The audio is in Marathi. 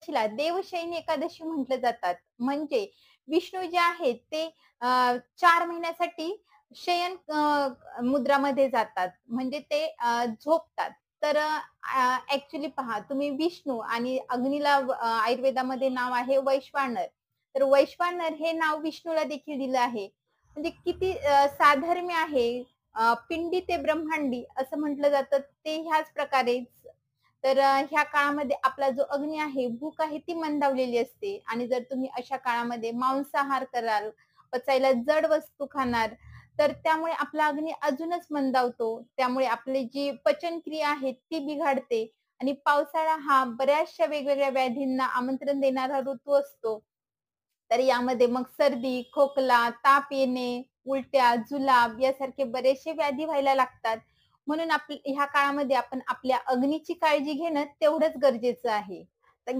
एकादशीला देवशयनी एकादशी म्हटलं जातात. म्हणजे विष्णू जे आहेत ते 4 महिन्यासाठी शयन मुद्रामध्ये जातात. म्हणजे ते झोपतात. तर पहा तुम्ही विष्णू आणि अग्नीला आयुर्वेदामध्ये नाव आहे वैश्वानर. तर वैश्वानर हे नाव विष्णूला देखील दिलं आहे. म्हणजे किती साधर्म्य आहे. पिंडी ते ब्रह्मांडी असं म्हटलं जातं ते ह्याच प्रकारे. तर ह्या काळामध्ये आपला जो अग्नी आहे, भूक आहे ती मंदावलेली असते आणि जर तुम्ही अशा काळामध्ये मांसाहार कराल, पचायला जड वस्तू खाणार, तर त्यामुळे आपला अग्नी अजूनच मंदावतो. त्यामुळे आपली जी पचनक्रिया आहे ती बिघडते आणि पावसाळा हा बऱ्याचशा वेगवेगळ्या व्याधींना आमंत्रण देणारा ऋतू असतो. तर यामध्ये मग सर्दी, खोकला, ताप येणे, उलट्या, जुलाब यासारखे बरेचसे व्याधी व्हायला लागतात. म्हणून ह्या काळामध्ये आपण आपल्या अग्नीची काळजी घेणं तेवढंच गरजेचं आहे. तर